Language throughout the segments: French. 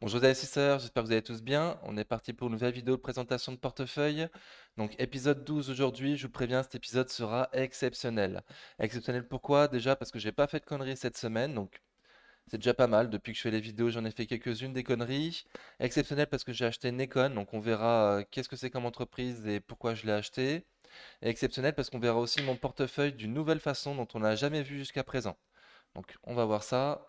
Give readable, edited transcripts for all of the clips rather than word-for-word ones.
Bonjour les investisseurs, j'espère que vous allez tous bien. On est parti pour une nouvelle vidéo de présentation de portefeuille. Donc épisode 12 aujourd'hui, je vous préviens, cet épisode sera exceptionnel. Exceptionnel pourquoi? Déjà parce que j'ai pas fait de conneries cette semaine, donc c'est déjà pas mal. Depuis que je fais les vidéos, j'en ai fait quelques-unes des conneries. Exceptionnel parce que j'ai acheté Nikon, donc on verra qu'est-ce que c'est comme entreprise et pourquoi je l'ai acheté. Et exceptionnel parce qu'on verra aussi mon portefeuille d'une nouvelle façon dont on n'a jamais vu jusqu'à présent. Donc on va voir ça.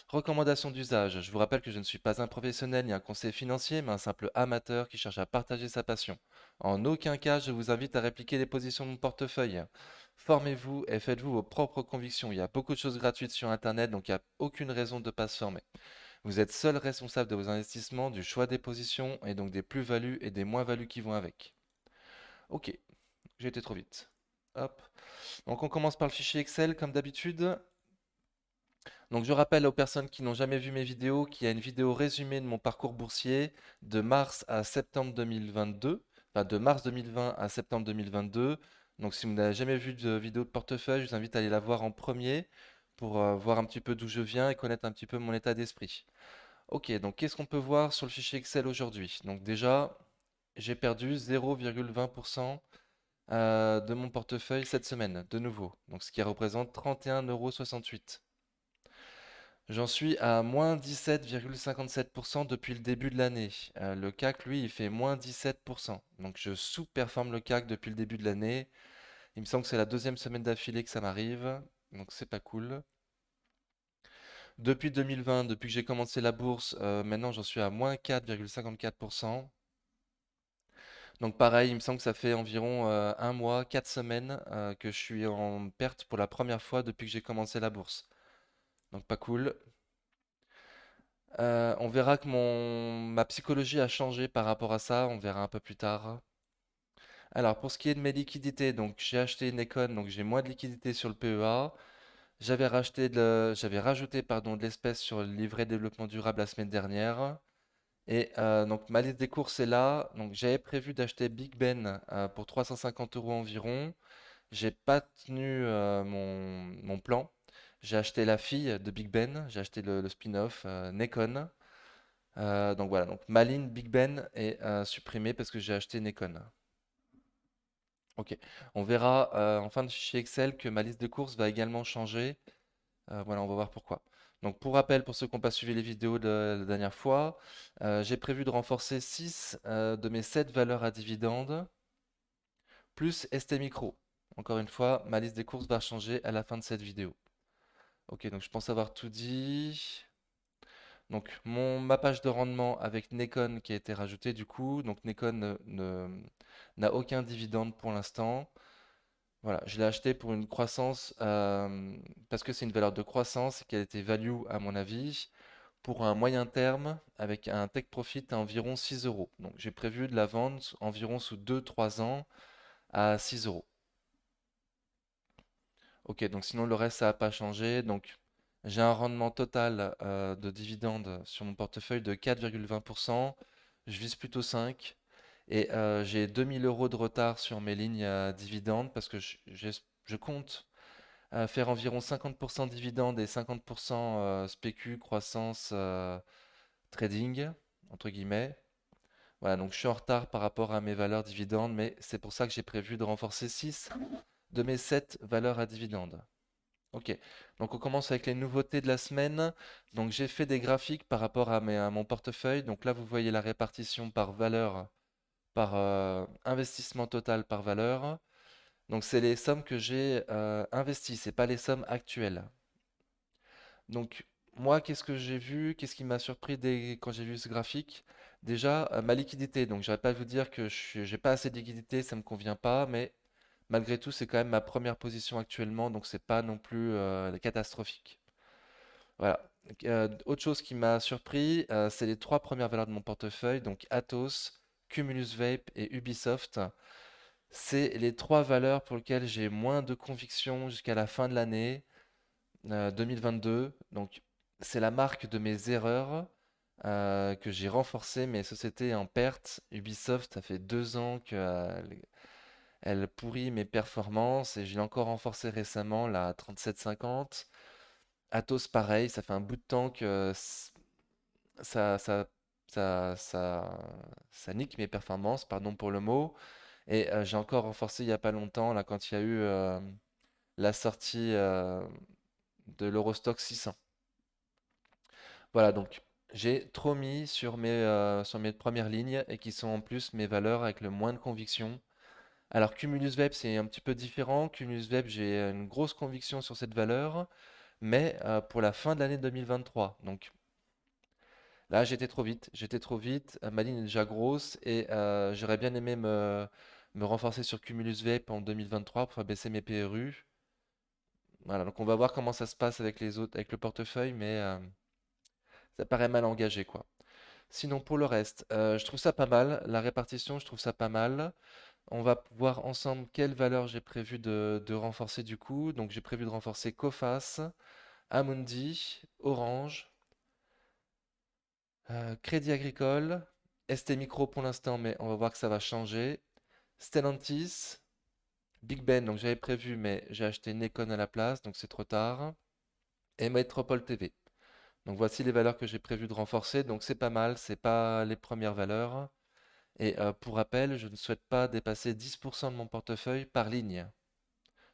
Recommandation d'usage. Je vous rappelle que je ne suis pas un professionnel ni un conseiller financier, mais un simple amateur qui cherche à partager sa passion. En aucun cas, je vous invite à répliquer les positions de mon portefeuille. Formez-vous et faites-vous vos propres convictions. Il y a beaucoup de choses gratuites sur Internet, donc il n'y a aucune raison de ne pas se former. Vous êtes seul responsable de vos investissements, du choix des positions et donc des plus-values et des moins-values qui vont avec. Ok, j'ai été trop vite. Hop. Donc on commence par le fichier Excel comme d'habitude. Donc je rappelle aux personnes qui n'ont jamais vu mes vidéos qu'il y a une vidéo résumée de mon parcours boursier de mars à septembre 2022, enfin de mars 2020 à septembre 2022. Donc si vous n'avez jamais vu de vidéo de portefeuille, je vous invite à aller la voir en premier pour voir un petit peu d'où je viens et connaître un petit peu mon état d'esprit. Ok, donc qu'est-ce qu'on peut voir sur le fichier Excel aujourd'hui? Donc déjà, j'ai perdu 0,20% de mon portefeuille cette semaine, de nouveau. Donc ce qui représente 31,68 €. J'en suis à moins 17,57% depuis le début de l'année. Le CAC, lui, il fait moins 17%. Donc je sous-performe le CAC depuis le début de l'année. Il me semble que c'est la deuxième semaine d'affilée que ça m'arrive. Donc c'est pas cool. Depuis 2020, depuis que j'ai commencé la bourse, maintenant j'en suis à moins 4,54%. Donc pareil, il me semble que ça fait environ un mois, 4 semaines que je suis en perte pour la première fois depuis que j'ai commencé la bourse. Donc pas cool. On verra que ma psychologie a changé par rapport à ça, on verra un peu plus tard. Alors pour ce qui est de mes liquidités, donc j'ai acheté une Econ, donc j'ai moins de liquidités sur le PEA. J'avais rajouté pardon, de l'espèce sur le livret de développement durable la semaine dernière. Et donc ma liste des courses est là. Donc j'avais prévu d'acheter Big Ben pour 350 € environ. J'ai pas tenu mon plan. J'ai acheté la fille de Big Ben, j'ai acheté le spin-off Nekon. Donc voilà, donc ma ligne Big Ben est supprimée parce que j'ai acheté Nekon. Ok, on verra en fin de fichier Excel que ma liste de courses va également changer. Voilà, on va voir pourquoi. Donc pour rappel, pour ceux qui n'ont pas suivi les vidéos de la dernière fois, j'ai prévu de renforcer 6 de mes 7 valeurs à dividendes, plus ST Micro. Encore une fois, ma liste des courses va changer à la fin de cette vidéo. Ok, donc je pense avoir tout dit. Donc ma page de rendement avec Nekon qui a été rajoutée du coup. Donc Nekon n'a aucun dividende pour l'instant. Voilà, je l'ai acheté pour une croissance parce que c'est une valeur de croissance et qu'elle était value à mon avis pour un moyen terme avec un take profit à environ 6 euros. Donc j'ai prévu de la vendre environ sous 2-3 ans à 6 euros. Ok, donc sinon le reste ça n'a pas changé. Donc j'ai un rendement total de dividendes sur mon portefeuille de 4,20%. Je vise plutôt 5. Et j'ai 2 000 € de retard sur mes lignes à dividendes parce que je compte faire environ 50% dividendes et 50% spécu, croissance, trading, entre guillemets. Voilà, donc je suis en retard par rapport à mes valeurs dividendes, mais c'est pour ça que j'ai prévu de renforcer 6 de mes 7 valeurs à dividendes. Ok, donc on commence avec les nouveautés de la semaine. Donc j'ai fait des graphiques par rapport à mon portefeuille. Donc là, vous voyez la répartition par valeur, par investissement total par valeur. Donc c'est les sommes que j'ai investies, c'est pas les sommes actuelles. Donc moi, qu'est-ce que j'ai vu? Qu'est-ce qui m'a surpris quand j'ai vu ce graphique? Déjà, ma liquidité. Donc j'arrête pas de vous dire que j'ai pas assez de liquidité, ça me convient pas, mais malgré tout, c'est quand même ma première position actuellement, donc c'est pas non plus catastrophique. Voilà. Autre chose qui m'a surpris, c'est les trois premières valeurs de mon portefeuille, donc Atos, Cumulus Vape et Ubisoft. C'est les trois valeurs pour lesquelles j'ai moins de conviction jusqu'à la fin de l'année 2022. Donc c'est la marque de mes erreurs que j'ai renforcé mes sociétés en perte. Ubisoft, ça fait 2 ans qu'elle elle pourrit mes performances et je l'ai encore renforcé récemment, là, à 37,50. Atos, pareil, ça fait un bout de temps que ça ça, ça, ça nique mes performances, pardon pour le mot. Et j'ai encore renforcé il n'y a pas longtemps, là, quand il y a eu la sortie de l'Eurostock 600. Voilà, donc j'ai trop mis sur mes premières lignes et qui sont en plus mes valeurs avec le moins de conviction. Alors Cumulus Web, c'est un petit peu différent. Cumulus Web, j'ai une grosse conviction sur cette valeur, mais pour la fin de l'année 2023. Donc là, j'étais trop vite. Ma ligne est déjà grosse et j'aurais bien aimé me renforcer sur Cumulus Web en 2023 pour faire baisser mes PRU. Voilà, donc on va voir comment ça se passe avec les autres, avec le portefeuille, mais ça paraît mal engagé, quoi. Sinon, pour le reste, je trouve ça pas mal. La répartition, je trouve ça pas mal. On va voir ensemble quelles valeurs j'ai prévu de renforcer du coup. Donc, j'ai prévu de renforcer Coface, Amundi, Orange, Crédit Agricole, ST Micro pour l'instant, mais on va voir que ça va changer. Stellantis, Big Ben, donc j'avais prévu, mais j'ai acheté Nekon à la place, donc c'est trop tard. Et Metropole TV. Donc voici les valeurs que j'ai prévu de renforcer. Donc c'est pas mal, c'est pas les premières valeurs. Et pour rappel, je ne souhaite pas dépasser 10% de mon portefeuille par ligne.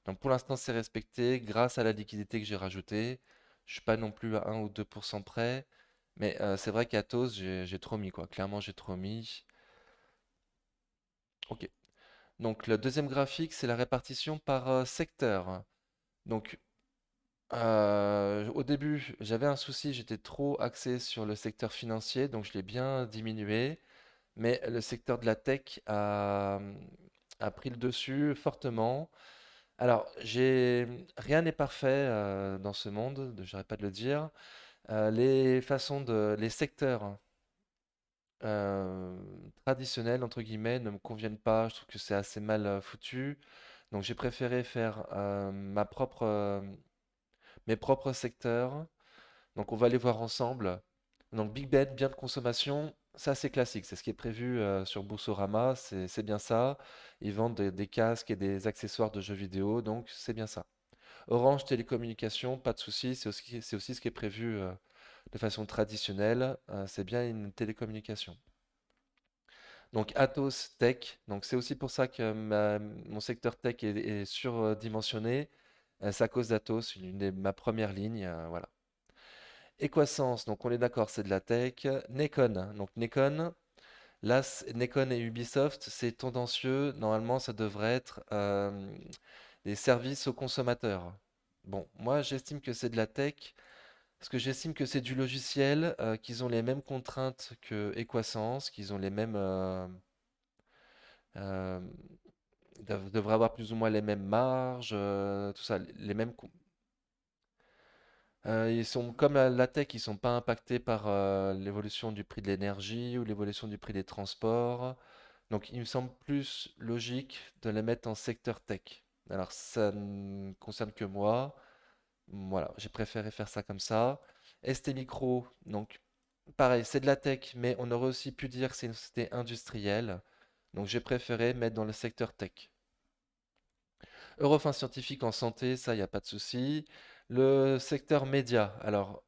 Donc pour l'instant, c'est respecté grâce à la liquidité que j'ai rajoutée. Je suis pas non plus à 1 ou 2% près. Mais c'est vrai qu'Atos, j'ai trop mis quoi. Clairement, j'ai trop mis. Ok. Donc le deuxième graphique, c'est la répartition par secteur. Donc au début, j'avais un souci, j'étais trop axé sur le secteur financier, donc je l'ai bien diminué. Mais le secteur de la tech a pris le dessus fortement. Alors, rien n'est parfait dans ce monde, j'arrête pas de le dire. Les secteurs euh, traditionnels, entre guillemets, ne me conviennent pas. Je trouve que c'est assez mal foutu. Donc, j'ai préféré faire mes propres secteurs. Donc on va les voir ensemble. Donc Big Ben, bien de consommation, ça c'est classique, c'est ce qui est prévu sur Boursorama, c'est bien ça. Ils vendent des casques et des accessoires de jeux vidéo, donc c'est bien ça. Orange Télécommunications, pas de souci, c'est aussi ce qui est prévu de façon traditionnelle, c'est bien une télécommunication. Donc Atos Tech, donc c'est aussi pour ça que mon secteur tech est surdimensionné. C'est à cause d'Atos, ma première ligne, voilà. Equasens, donc on est d'accord, c'est de la tech. Nekon, donc Nekon, là, Nekon et Ubisoft, c'est tendancieux. Normalement, ça devrait être des services aux consommateurs. Bon, moi, j'estime que c'est de la tech, parce que j'estime que c'est du logiciel, qu'ils ont les mêmes contraintes que Equasens, qu'ils ont les mêmes, euh, devraient avoir plus ou moins les mêmes marges, tout ça, les mêmes. Ils sont comme la tech, ils sont pas impactés par l'évolution du prix de l'énergie ou l'évolution du prix des transports. Donc, il me semble plus logique de les mettre en secteur tech. Alors, ça ne concerne que moi. Voilà, j'ai préféré faire ça comme ça. ST Micro, donc pareil, c'est de la tech, mais on aurait aussi pu dire que c'est une société industrielle. Donc, j'ai préféré mettre dans le secteur tech. Eurofins Scientifique en santé, ça, il n'y a pas de souci. Le secteur média, alors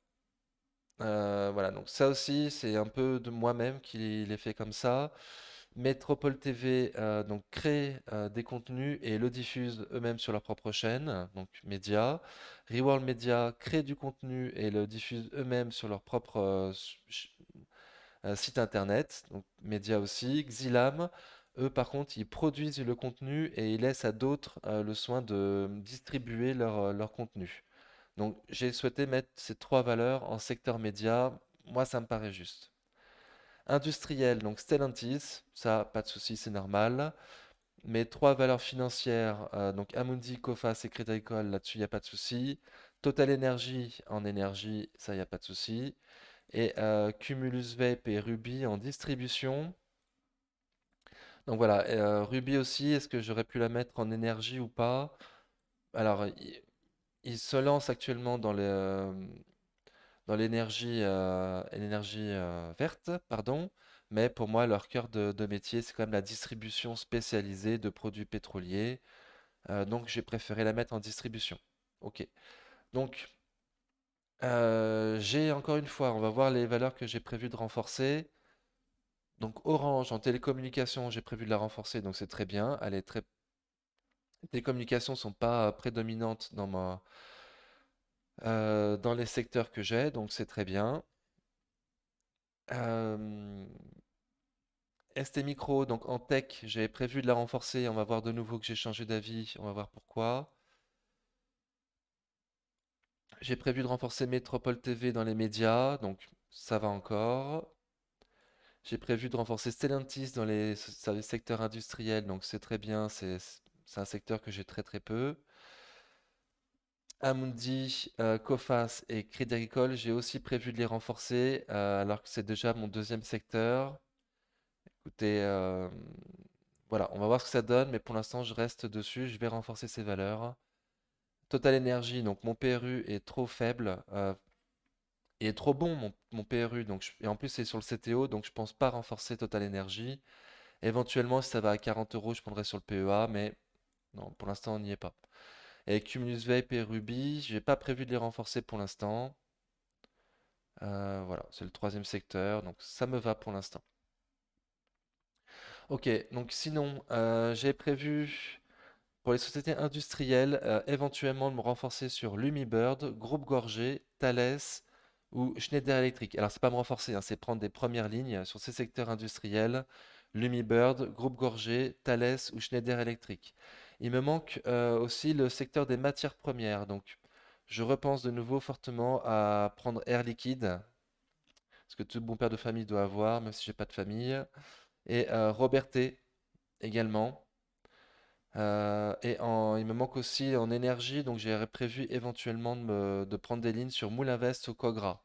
voilà, donc ça aussi, c'est un peu de moi-même qui l'ai fait comme ça. Métropole TV donc crée des contenus et le diffuse eux-mêmes sur leur propre chaîne, donc média. Reworld Media crée du contenu et le diffuse eux-mêmes sur leur propre site internet, donc média aussi. Xilam, eux par contre, ils produisent le contenu et ils laissent à d'autres le soin de distribuer leur contenu. Donc j'ai souhaité mettre ces trois valeurs en secteur média. Moi, ça me paraît juste. Industriel, donc Stellantis, ça, pas de souci, c'est normal. Mes trois valeurs financières, donc Amundi, Coface et Crédit Agricole, là-dessus, il n'y a pas de souci. Total Energy en énergie, ça, il n'y a pas de souci. Et Cumulus Vape et Ruby en distribution. Donc voilà, Ruby aussi, est-ce que j'aurais pu la mettre en énergie ou pas? Alors, il se lance actuellement dans l'énergie verte, pardon, mais pour moi, leur cœur de métier, c'est quand même la distribution spécialisée de produits pétroliers. Donc, j'ai préféré la mettre en distribution. Ok. Donc, j'ai encore une fois, on va voir les valeurs que j'ai prévu de renforcer. Donc Orange en télécommunication, j'ai prévu de la renforcer, donc c'est très bien. Les télécommunications sont pas prédominantes dans les secteurs que j'ai, donc c'est très bien. Euh, ST Micro, donc en tech, j'avais prévu de la renforcer. On va voir de nouveau que j'ai changé d'avis. On va voir pourquoi. J'ai prévu de renforcer Métropole TV dans les médias, donc ça va encore. J'ai prévu de renforcer Stellantis dans les secteurs industriels, donc c'est très bien. C'est un secteur que j'ai très très peu. Amundi, Coface et Crédit Agricole, j'ai aussi prévu de les renforcer, alors que c'est déjà mon deuxième secteur. Écoutez, voilà, on va voir ce que ça donne, mais pour l'instant, je reste dessus. Je vais renforcer ces valeurs. Total Energy, donc mon PRU est trop faible. Il est trop bon, mon PRU. Et en plus, c'est sur le CTO, donc je pense pas renforcer Total Energy. Éventuellement, si ça va à 40 euros, je prendrai sur le PEA, mais non, pour l'instant, on n'y est pas. Et Cumulus Vape et Ruby, j'ai pas prévu de les renforcer pour l'instant. Voilà, c'est le troisième secteur, donc ça me va pour l'instant. Ok, donc sinon, j'ai prévu pour les sociétés industrielles, éventuellement de me renforcer sur Lumibird, Groupe Gorgé, Thales ou Schneider Electric. Alors, c'est pas me renforcer, hein, c'est prendre des premières lignes sur ces secteurs industriels, Lumibird, Groupe Gorgé, Thales ou Schneider Electric. Il me manque aussi le secteur des matières premières, donc je repense de nouveau fortement à prendre Air Liquide, ce que tout bon père de famille doit avoir, même si j'ai pas de famille, et Robertet également. Il me manque aussi en énergie, donc j'ai prévu éventuellement de prendre des lignes sur Moulinvest ou Cogra.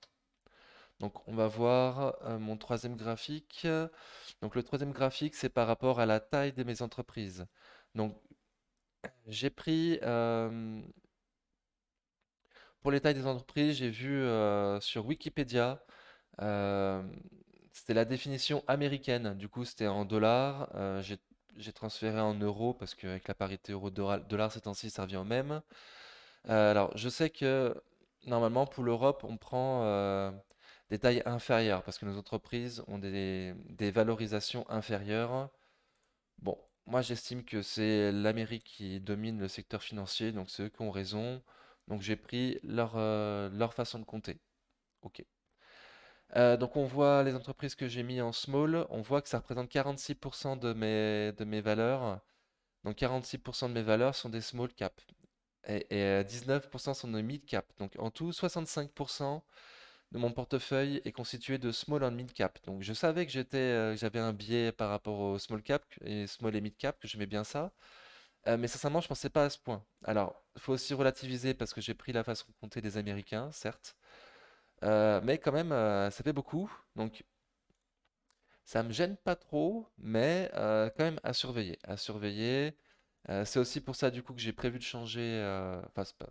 Donc on va voir mon troisième graphique. Donc le troisième graphique, c'est par rapport à la taille de mes entreprises. Donc j'ai pris, pour les tailles des entreprises, j'ai vu sur Wikipédia, euh, c'était la définition américaine. Du coup, c'était en dollars. J'ai transféré en euros parce qu'avec la parité euro-dollar ces temps-ci, ça revient au même. Alors, je sais que normalement, pour l'Europe, on prend des tailles inférieures parce que nos entreprises ont des valorisations inférieures. Bon, moi, j'estime que c'est l'Amérique qui domine le secteur financier, donc c'est eux qui ont raison. Donc, j'ai pris leur façon de compter. Ok. Donc, on voit les entreprises que j'ai mis en small, on voit que ça représente 46% de mes valeurs. Donc, 46% de mes valeurs sont des small cap. Et 19% sont de mid cap. Donc en tout, 65% de mon portefeuille est constitué de small and mid cap. Donc je savais que j'avais un biais par rapport au small cap et small et mid cap, que j'aimais bien ça. Mais sincèrement, je pensais pas à ce point. Alors, il faut aussi relativiser parce que j'ai pris la façon de compter des Américains, certes. Mais quand même, ça fait beaucoup. Donc ça me gêne pas trop, mais quand même à surveiller. À surveiller. C'est aussi pour ça du coup que j'ai prévu de changer. Enfin, c'est pas-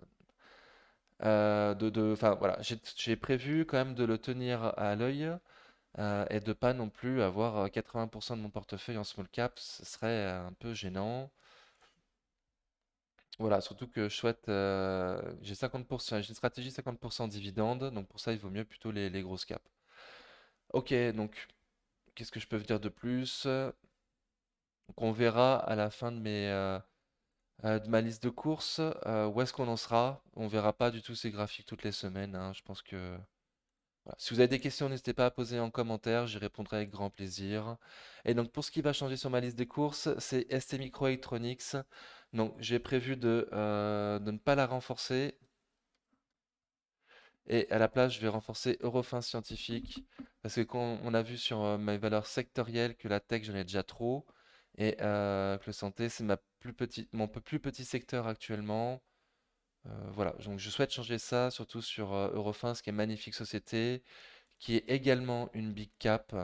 enfin voilà, j'ai prévu quand même de le tenir à l'œil et de pas non plus avoir 80% de mon portefeuille en small cap, ce serait un peu gênant. Voilà, surtout que je souhaite, j'ai 50%, j'ai une stratégie 50% dividende, donc pour ça il vaut mieux plutôt les grosses caps. Ok, donc qu'est-ce que je peux vous dire de plus? Donc on verra à la fin de ma liste de courses où est-ce qu'on en sera. On verra pas du tout ces graphiques toutes les semaines, hein. Je pense que voilà. Si vous avez des questions, n'hésitez pas à poser en commentaire, j'y répondrai avec grand plaisir. Et donc pour ce qui va changer sur ma liste des courses, c'est ST Microelectronics. Donc j'ai prévu de ne pas la renforcer et à la place je vais renforcer Eurofins Scientifique parce que quand on a vu sur mes valeurs sectorielles que la tech j'en ai déjà trop et que le santé c'est mon plus petit secteur actuellement. Voilà, donc je souhaite changer ça, surtout sur Eurofins, qui est une magnifique société, qui est également une big cap.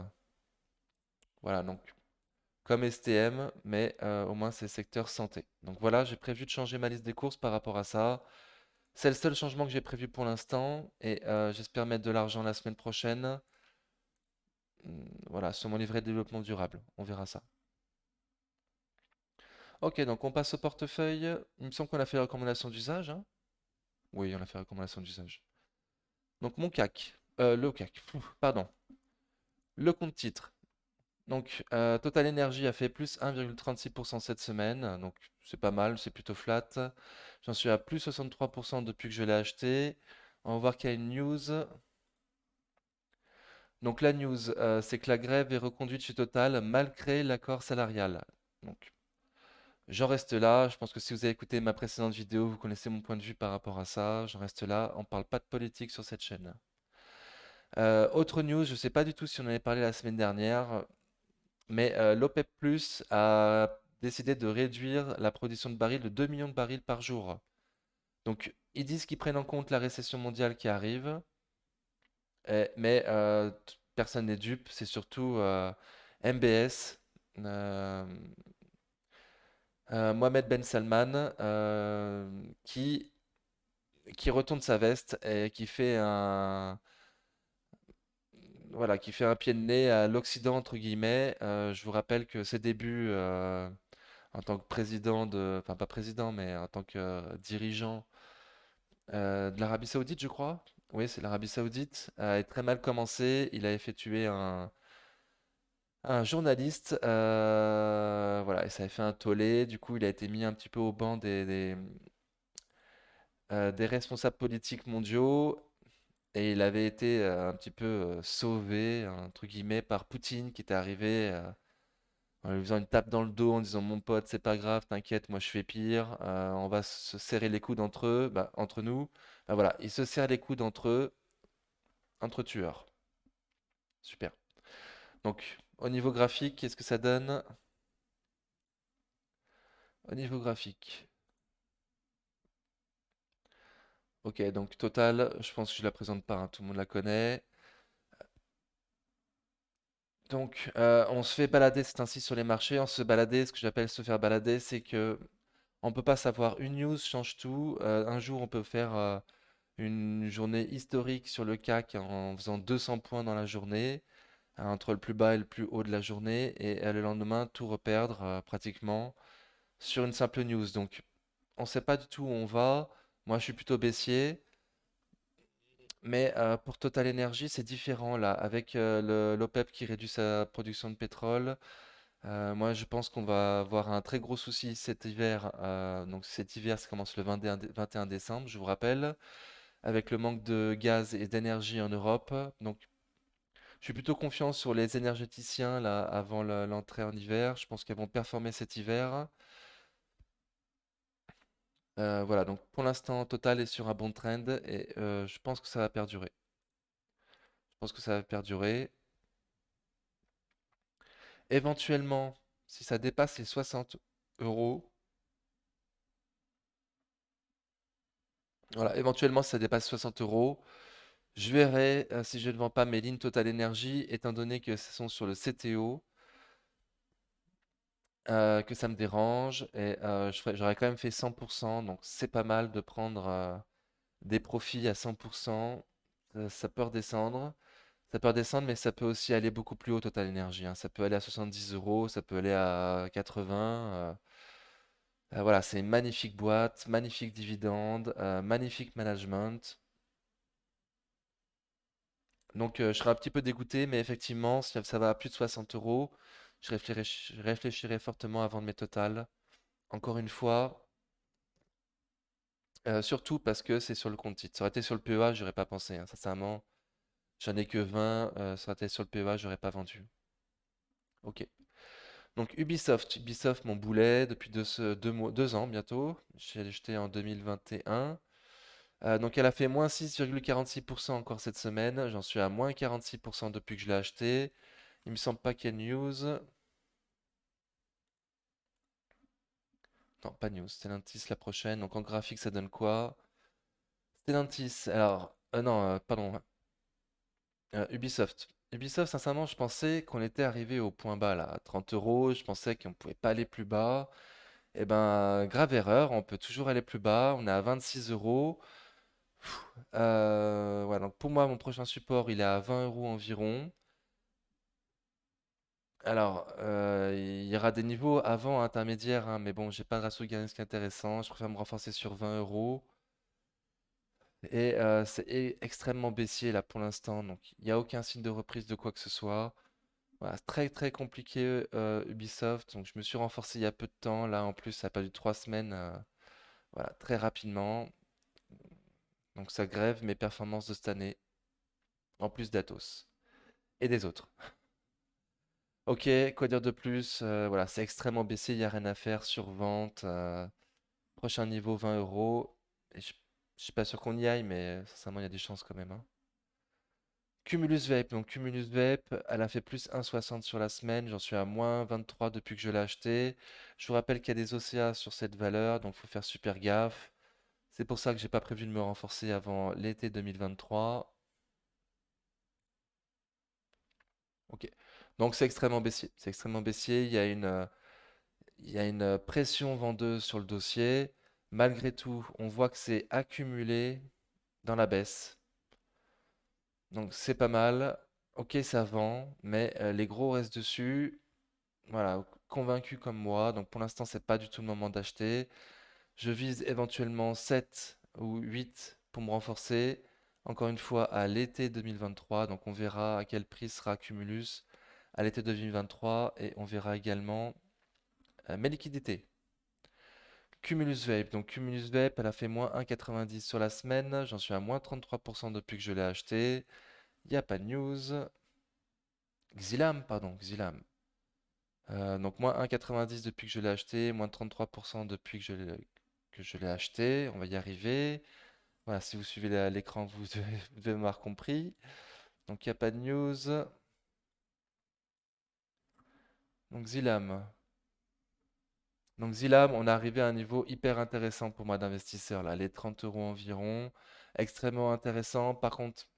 Voilà, donc comme STM, mais au moins c'est secteur santé. Donc voilà, j'ai prévu de changer ma liste des courses par rapport à ça. C'est le seul changement que j'ai prévu pour l'instant et j'espère mettre de l'argent la semaine prochaine. Voilà, sur mon livret de développement durable. On verra ça. Ok, donc on passe au portefeuille. Il me semble qu'on a fait les recommandations d'usage, hein. Oui, on a fait les recommandations d'usage. Donc mon CAC, le CAC, pardon, le compte titre. Donc, Total Energy a fait plus 1,36% cette semaine. Donc, c'est pas mal, c'est plutôt flat. J'en suis à plus 63% depuis que je l'ai acheté. On va voir qu'il y a une news. Donc, la news, c'est que la grève est reconduite chez Total malgré l'accord salarial. Donc, j'en reste là. Je pense que si vous avez écouté ma précédente vidéo, vous connaissez mon point de vue par rapport à ça. J'en reste là. On parle pas de politique sur cette chaîne. Autre news, je sais pas du tout si on en avait parlé la semaine dernière. Mais l'OPEP Plus a décidé de réduire la production de barils de 2 millions de barils par jour. Donc, ils disent qu'ils prennent en compte la récession mondiale qui arrive, mais personne n'est dupe. C'est surtout MBS, euh, Mohamed Ben Salman, qui retourne sa veste et qui fait un pied de nez à l'Occident, entre guillemets. Je vous rappelle que ses débuts en tant que enfin pas président, mais en tant que dirigeant de l'Arabie Saoudite, je crois. Oui, c'est l'Arabie Saoudite, a très mal commencé. Il a fait tuer un journaliste, voilà, et ça a fait un tollé. Du coup, il a été mis un petit peu au banc des responsables politiques mondiaux. Et il avait été un petit peu sauvé, entre guillemets, par Poutine qui était arrivé en lui faisant une tape dans le dos en disant mon pote, c'est pas grave, t'inquiète, moi je fais pire, on va se serrer les coudes entre eux, bah, entre nous. Bah, voilà, ils se serrent les coudes entre eux, entre tueurs. Super. Donc, au niveau graphique, qu'est-ce que ça donne? Au niveau graphique. Ok, donc Total, je pense que je la présente pas, hein, tout le monde la connaît. Donc, on se fait balader, c'est ainsi sur les marchés. On se balader, ce que j'appelle se faire balader, c'est que on peut pas savoir. Une news change tout. Un jour, on peut faire une journée historique sur le CAC en faisant 200 points dans la journée, entre le plus bas et le plus haut de la journée, et le lendemain, tout reperdre pratiquement sur une simple news. Donc, on sait pas du tout où on va. Moi, je suis plutôt baissier. Mais pour Total Energy, c'est différent là, avec l'OPEP qui réduit sa production de pétrole. Moi, je pense qu'on va avoir un très gros souci cet hiver. Donc cet hiver, ça commence le 21 décembre, je vous rappelle, avec le manque de gaz et d'énergie en Europe. Donc je suis plutôt confiant sur les énergéticiens là avant l'entrée en hiver. Je pense qu'ils vont performer cet hiver. Voilà, donc pour l'instant, Total est sur un bon trend et je pense que ça va perdurer. Je pense que ça va perdurer. Éventuellement, si ça dépasse les 60 euros, voilà, éventuellement si ça dépasse 60 euros, je verrai si je ne vends pas mes lignes Total Energy, étant donné que ce sont sur le CTO, que ça me dérange, et j'aurais quand même fait 100%, donc c'est pas mal de prendre des profits à 100%. Ça peut redescendre, mais ça peut aussi aller beaucoup plus haut Total Energy, hein. Ça peut aller à 70 euros, ça peut aller à 80. Voilà, c'est une magnifique boîte, magnifique dividende, magnifique management. Donc, je serais un petit peu dégoûté, mais effectivement, si ça va à plus de 60 euros, je réfléchirai fortement à vendre mes totales. Encore une fois, surtout parce que c'est sur le compte titre. Ça aurait été sur le PEA, j'aurais pas pensé, hein, sincèrement. J'en ai que 20, ça aurait été sur le PEA, j'aurais pas vendu. Ok. Donc Ubisoft, mon boulet depuis 2 ans bientôt. J'ai acheté en 2021. Donc elle a fait moins 6,46% encore cette semaine. J'en suis à moins 46% depuis que je l'ai acheté. Il me semble pas qu'il y ait de news. Non, pas news. Stellantis la prochaine. Donc en graphique, ça donne quoi? Stellantis. Alors, non, pardon. Ubisoft. Ubisoft, sincèrement, je pensais qu'on était arrivé au point bas là, à 30 euros. Je pensais qu'on pouvait pas aller plus bas. Eh ben, grave erreur. On peut toujours aller plus bas. On est à 26 euros. Ouais, donc pour moi, mon prochain support, il est à 20 euros environ. Alors, il y aura des niveaux avant intermédiaires, hein, mais bon, j'ai pas de ratio gain risque intéressant. Je préfère me renforcer sur 20 euros. Et c'est extrêmement baissier là pour l'instant, donc il n'y a aucun signe de reprise de quoi que ce soit. Voilà, c'est très très compliqué Ubisoft. Donc je me suis renforcé il y a peu de temps. Là en plus, ça a pas du 3 semaines. Voilà, très rapidement. Donc ça grève mes performances de cette année, en plus d'Atos et des autres. Ok, quoi dire de plus? Voilà, c'est extrêmement baissé, il n'y a rien à faire. Sur vente, prochain niveau 20 euros. Et je suis pas sûr qu'on y aille, mais sincèrement, il y a des chances quand même, hein. Cumulus Vape, donc Cumulus Vape, elle a fait plus 1,60 sur la semaine, j'en suis à moins 23 depuis que je l'ai acheté. Je vous rappelle qu'il y a des OCA sur cette valeur, donc il faut faire super gaffe. C'est pour ça que j'ai pas prévu de me renforcer avant l'été 2023. Ok. Donc c'est extrêmement baissier. C'est extrêmement baissier. Il y a une pression vendeuse sur le dossier. Malgré tout, on voit que c'est accumulé dans la baisse. Donc c'est pas mal. Ok, ça vend, mais les gros restent dessus. Voilà, convaincu comme moi. Donc pour l'instant, c'est pas du tout le moment d'acheter. Je vise éventuellement 7 ou 8 pour me renforcer. Encore une fois, à l'été 2023. Donc on verra à quel prix sera Cumulus à l'été 2023 et on verra également mes liquidités. Cumulus Vape. Donc Cumulus Vape, elle a fait moins 1,90 sur la semaine. J'en suis à moins 33% depuis que je l'ai acheté. Il n'y a pas de news. Xilam, pardon, Xilam. Donc moins 1,90 depuis que je l'ai acheté, moins 33% depuis que je l'ai acheté. On va y arriver. Voilà, si vous suivez l'écran, vous devez m'avoir compris. Donc il n'y a pas de news. Donc Xilam. Donc Zilam, on est arrivé à un niveau hyper intéressant pour moi d'investisseur, là, les 30 euros environ. Extrêmement intéressant. Par contre,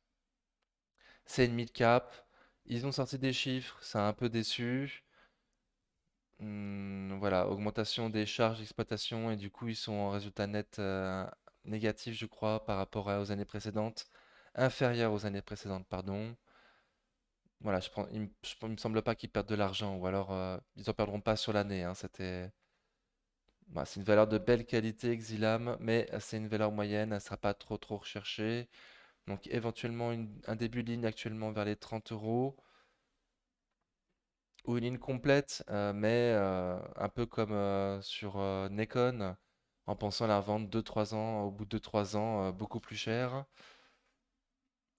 c'est une mid-cap. Ils ont sorti des chiffres, ça a un peu déçu. Voilà, augmentation des charges d'exploitation et du coup, ils sont en résultat net négatif, je crois, par rapport aux années précédentes. Inférieur aux années précédentes, pardon. Voilà, il me semble pas qu'ils perdent de l'argent ou alors ils en perdront pas sur l'année, hein. Bah, c'est une valeur de belle qualité, Xilam, mais c'est une valeur moyenne, elle ne sera pas trop trop recherchée. Donc éventuellement un début de ligne actuellement vers les 30 euros ou une ligne complète, mais un peu comme sur Nekon, en pensant la revendre 2-3 ans, au bout de 2-3 ans, beaucoup plus cher.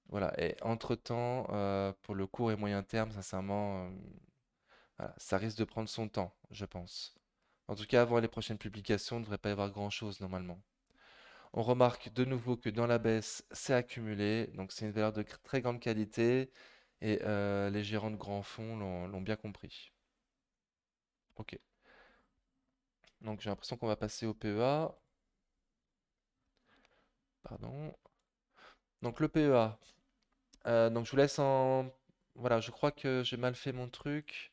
Voilà, et entre-temps, pour le court et moyen terme, sincèrement, voilà, ça risque de prendre son temps, je pense. En tout cas, avant les prochaines publications, il ne devrait pas y avoir grand-chose normalement. On remarque de nouveau que dans la baisse, c'est accumulé, donc c'est une valeur de très grande qualité et les gérants de grands fonds l'ont bien compris. Ok, donc j'ai l'impression qu'on va passer au PEA. Pardon. Donc le PEA. Donc je vous laisse en... Voilà, je crois que j'ai mal fait mon truc.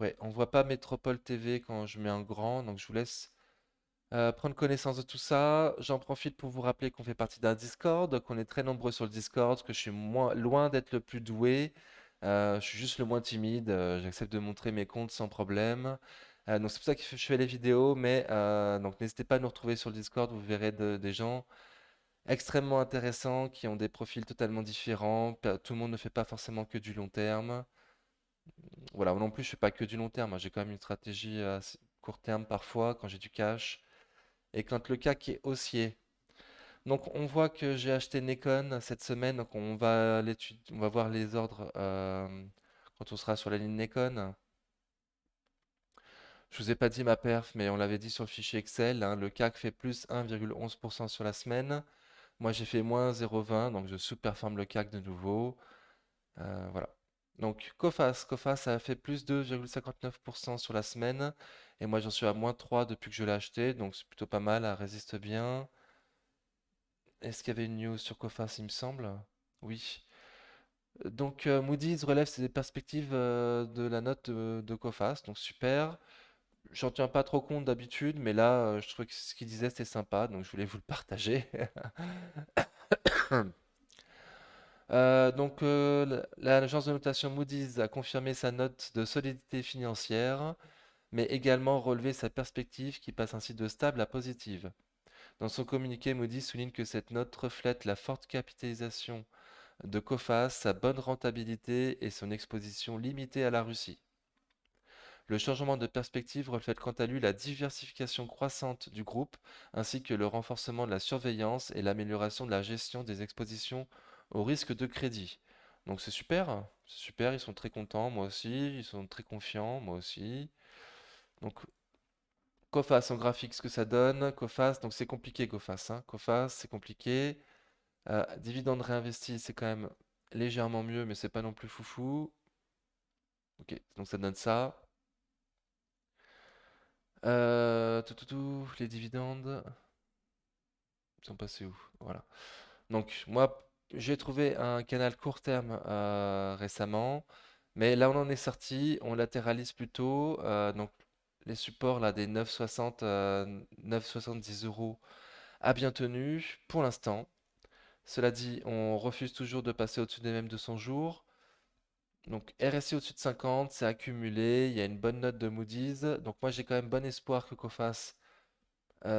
Ouais, on voit pas Métropole TV quand je mets un grand, donc je vous laisse prendre connaissance de tout ça. J'en profite pour vous rappeler qu'on fait partie d'un Discord, qu'on est très nombreux sur le Discord, que je suis loin d'être le plus doué. Je suis juste le moins timide. J'accepte de montrer mes comptes sans problème. Donc c'est pour ça que je fais les vidéos, mais donc n'hésitez pas à nous retrouver sur le Discord. Vous verrez des gens extrêmement intéressants qui ont des profils totalement différents. Tout le monde ne fait pas forcément que du long terme. Voilà, moi non plus, je fais pas que du long terme, hein. J'ai quand même une stratégie à court terme parfois quand j'ai du cash. Et quand le CAC est haussier. Donc on voit que j'ai acheté Nikon cette semaine, donc on va voir les ordres quand on sera sur la ligne Nikon. Je vous ai pas dit ma perf, mais on l'avait dit sur le fichier Excel, hein, le CAC fait plus 1,11% sur la semaine. Moi j'ai fait moins 0,20, donc je sous-performe le CAC de nouveau. Voilà. Donc Coface a fait plus 2,59% sur la semaine, et moi j'en suis à moins 3 depuis que je l'ai acheté, donc c'est plutôt pas mal, elle résiste bien. Est-ce qu'il y avait une news sur Coface, il me semble? Oui. Donc Moody's relève ses perspectives de la note de Coface, donc super. J'en tiens pas trop compte d'habitude, mais là, je trouvais que ce qu'il disait c'était sympa, donc je voulais vous le partager. Donc l'agence de notation Moody's a confirmé sa note de solidité financière, mais également relevé sa perspective qui passe ainsi de stable à positive. Dans son communiqué, Moody's souligne que cette note reflète la forte capitalisation de Coface, sa bonne rentabilité et son exposition limitée à la Russie. Le changement de perspective reflète quant à lui la diversification croissante du groupe, ainsi que le renforcement de la surveillance et l'amélioration de la gestion des expositions au risque de crédit. Donc c'est super, ils sont très contents, moi aussi, ils sont très confiants, moi aussi. Donc Coface en graphique, ce que ça donne, Coface, donc c'est compliqué Coface, hein. Coface, c'est compliqué. Dividende réinvesti, c'est quand même légèrement mieux, mais c'est pas non plus foufou. Ok, donc ça donne ça. Les dividendes, ils sont passés où? Voilà. Donc moi, j'ai trouvé un canal court terme récemment, mais là on en est sorti, on latéralise plutôt. Donc les supports là des 9,60, 9,70 euros a bien tenu pour l'instant. Cela dit, on refuse toujours de passer au-dessus des mêmes 200 jours. Donc RSI au-dessus de 50, c'est accumulé, il y a une bonne note de Moody's. Donc moi j'ai quand même bon espoir que Coface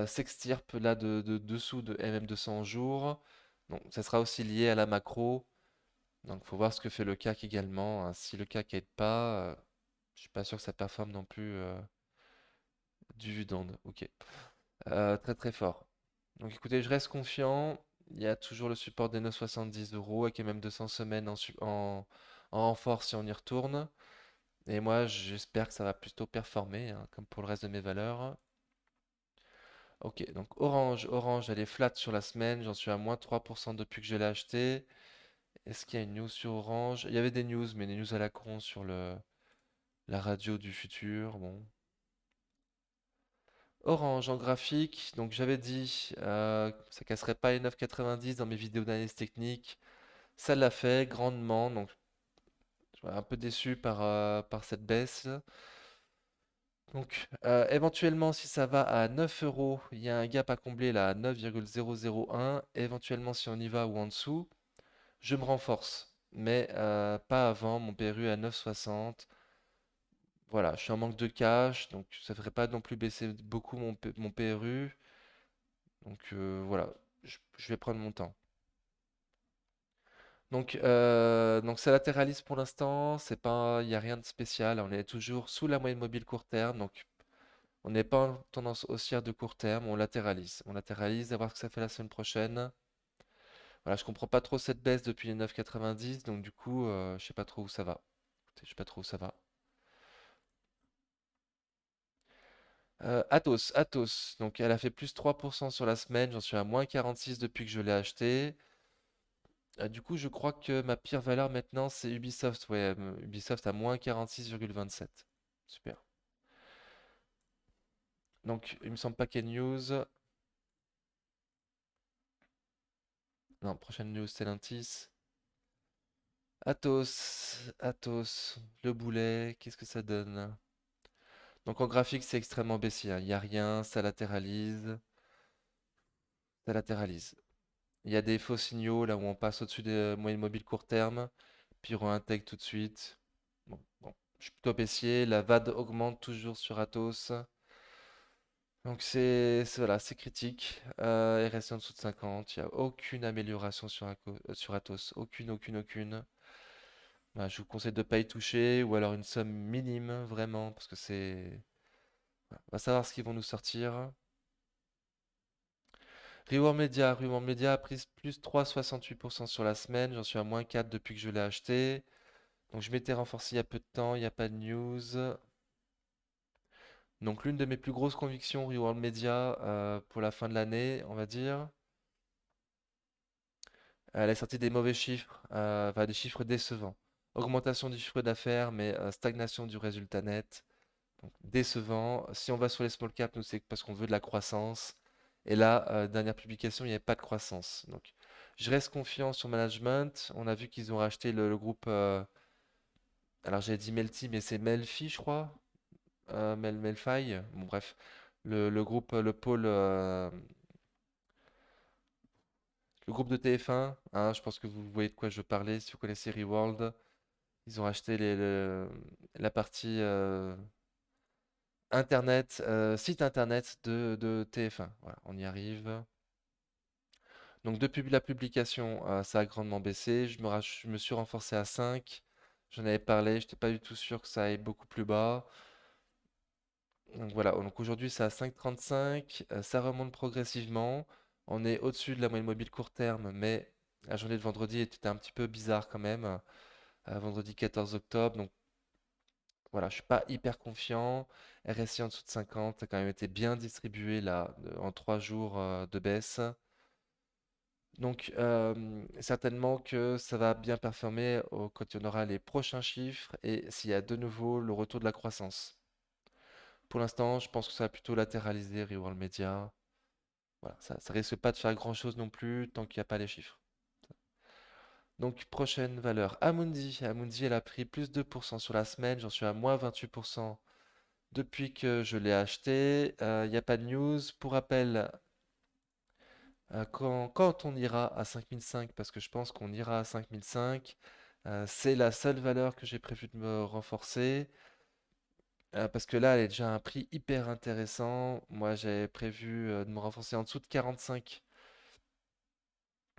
s'extirpe là de dessous de MM200 en jour. Donc ça sera aussi lié à la macro. Donc faut voir ce que fait le CAC également, hein. Si le CAC aide pas, je suis pas sûr que ça performe non plus du dividende. Ok. Très très fort. Donc écoutez, je reste confiant. Il y a toujours le support des 9,70 euros avec même 200 semaines en renfort si on y retourne. Et moi, j'espère que ça va plutôt performer, hein, comme pour le reste de mes valeurs. Ok, donc Orange, elle est flat sur la semaine. J'en suis à moins 3% depuis que je l'ai acheté. Est-ce qu'il y a une news sur Orange? Il y avait des news, mais des news à la con sur la radio du futur. Bon. Orange en graphique, donc j'avais dit ça casserait pas les 9,90 dans mes vidéos d'analyse technique. Ça l'a fait grandement, donc je suis un peu déçu par cette baisse. Donc éventuellement si ça va à 9 euros, il y a un gap à combler là à 9,001. Éventuellement si on y va ou en dessous, je me renforce. Mais pas avant, mon PRU à 9,60. Voilà, je suis en manque de cash, donc ça ne ferait pas non plus baisser beaucoup mon PRU. Donc voilà, je vais prendre mon temps. Donc ça latéralise pour l'instant, c'est pas, il n'y a rien de spécial, on est toujours sous la moyenne mobile court terme, donc on n'est pas en tendance haussière de court terme, on latéralise. On latéralise, à voir ce que ça fait la semaine prochaine. Voilà, je comprends pas trop cette baisse depuis les 9,90, donc du coup, je sais pas trop où ça va. Écoutez, je sais pas trop où ça va. Atos, donc elle a fait plus 3% sur la semaine, j'en suis à moins 46 depuis que je l'ai acheté. Du coup, je crois que ma pire valeur maintenant, c'est Ubisoft. Ouais, Ubisoft à moins 46,27. Super. Donc, il me semble pas qu'il y ait news. Non, prochaine news, Stellantis. Atos, le boulet, qu'est-ce que ça donne? Donc en graphique, c'est extrêmement baissier, hein. Il n'y a rien, ça latéralise, ça latéralise. Il y a des faux signaux là où on passe au-dessus des moyennes mobiles court terme, puis on intègre tout de suite. Bon, je suis plutôt baissier, la VAD augmente toujours sur Atos. Donc voilà, c'est critique. RSI en dessous de 50, il n'y a aucune amélioration sur Atos. Aucune. Bah, je vous conseille de ne pas y toucher ou alors une somme minime vraiment parce que c'est... voilà. On va savoir ce qu'ils vont nous sortir. Reward Media a pris plus 3,68% sur la semaine. J'en suis à moins 4 depuis que je l'ai acheté. Donc je m'étais renforcé il y a peu de temps, il n'y a pas de news. Donc l'une de mes plus grosses convictions Reward Media pour la fin de l'année, on va dire. Elle a sorti des mauvais chiffres, enfin des chiffres décevants. Augmentation du chiffre d'affaires, mais stagnation du résultat net. Donc décevant. Si on va sur les small caps, nous c'est parce qu'on veut de la croissance. Et là, dernière publication, il n'y avait pas de croissance. Donc je reste confiant sur management. On a vu qu'ils ont racheté le groupe. Alors j'avais dit Melty, mais c'est Melfi, je crois. Melfi. Bon bref, le groupe, le groupe de TF1, hein, je pense que vous voyez de quoi je parlais. Si vous connaissez Reworld, ils ont acheté la partie internet, site internet de TF1. Voilà, on y arrive. Donc depuis la publication, ça a grandement baissé. Je me suis renforcé à 5. J'en avais parlé, je n'étais pas du tout sûr que ça aille beaucoup plus bas. Donc voilà, donc aujourd'hui c'est à 5,35, ça remonte progressivement. On est au-dessus de la moyenne mobile court terme, mais la journée de vendredi était un petit peu bizarre quand même. Vendredi 14 octobre, donc voilà, je suis pas hyper confiant. RSI en dessous de 50, ça a quand même été bien distribué là en 3 jours de baisse. Donc certainement que ça va bien performer quand on aura les prochains chiffres et s'il y a de nouveau le retour de la croissance. Pour l'instant, je pense que ça va plutôt latéraliser Reworld Media. Voilà, ça risque pas de faire grand-chose non plus tant qu'il n'y a pas les chiffres. Donc prochaine valeur, Amundi. Amundi, elle a pris plus 2% sur la semaine. J'en suis à moins 28% depuis que je l'ai acheté. Il n'y a pas de news. Pour rappel, quand on ira à 5005, parce que je pense qu'on ira à 5005, c'est la seule valeur que j'ai prévu de me renforcer. Parce que là, elle est déjà à un prix hyper intéressant. Moi, j'avais prévu de me renforcer en dessous de 45.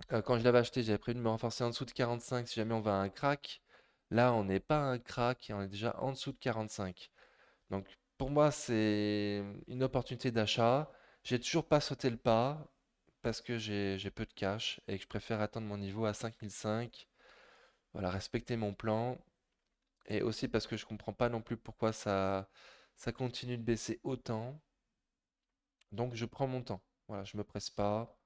Quand je l'avais acheté, j'avais prévu de me renforcer en dessous de 45 si jamais on va à un crack. Là, on n'est pas à un crack et on est déjà en dessous de 45. Donc, pour moi, c'est une opportunité d'achat. J'ai toujours pas sauté le pas parce que j'ai peu de cash et que je préfère attendre mon niveau à 5005. Voilà, respecter mon plan. Et aussi parce que je comprends pas non plus pourquoi ça continue de baisser autant. Donc, je prends mon temps. Voilà, je me presse pas.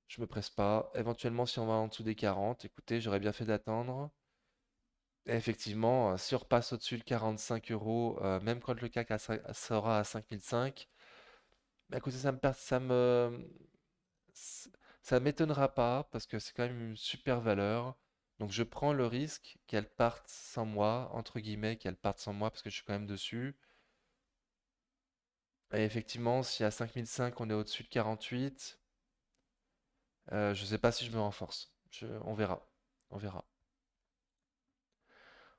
Je me presse pas. Éventuellement, si on va en dessous des 40, écoutez, j'aurais bien fait d'attendre. Et effectivement, si on repasse au-dessus de 45 euros, même quand le CAC sera à 5005, bah, écoutez, s- ça m'étonnera pas parce que c'est quand même une super valeur. Donc je prends le risque qu'elle parte sans moi, entre guillemets, qu'elle parte sans moi parce que je suis quand même dessus. Et effectivement, si à 5005 on est au-dessus de 48, je sais pas si je me renforce. On verra. On verra.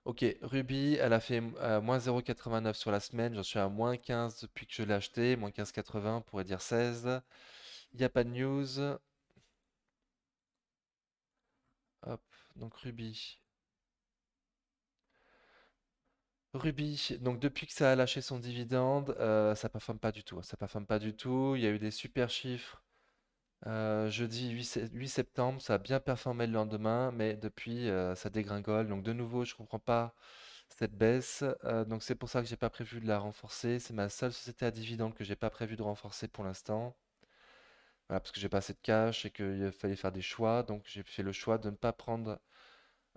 Ok, Ruby, elle a fait moins 0,89 sur la semaine. J'en suis à moins 15 depuis que je l'ai acheté. Moins 15,80, on pourrait dire 16. Il n'y a pas de news. Hop, donc Ruby. Ruby, donc depuis que ça a lâché son dividende, ça performe pas du tout, hein. Ça performe pas du tout. Il y a eu des super chiffres. Jeudi 8 septembre, ça a bien performé le lendemain, mais depuis, ça dégringole. Donc de nouveau, je comprends pas cette baisse. Donc c'est pour ça que j'ai pas prévu de la renforcer. C'est ma seule société à dividende que j'ai pas prévu de renforcer pour l'instant. Voilà, parce que j'ai pas assez de cash et qu'il fallait faire des choix. Donc j'ai fait le choix de ne pas prendre,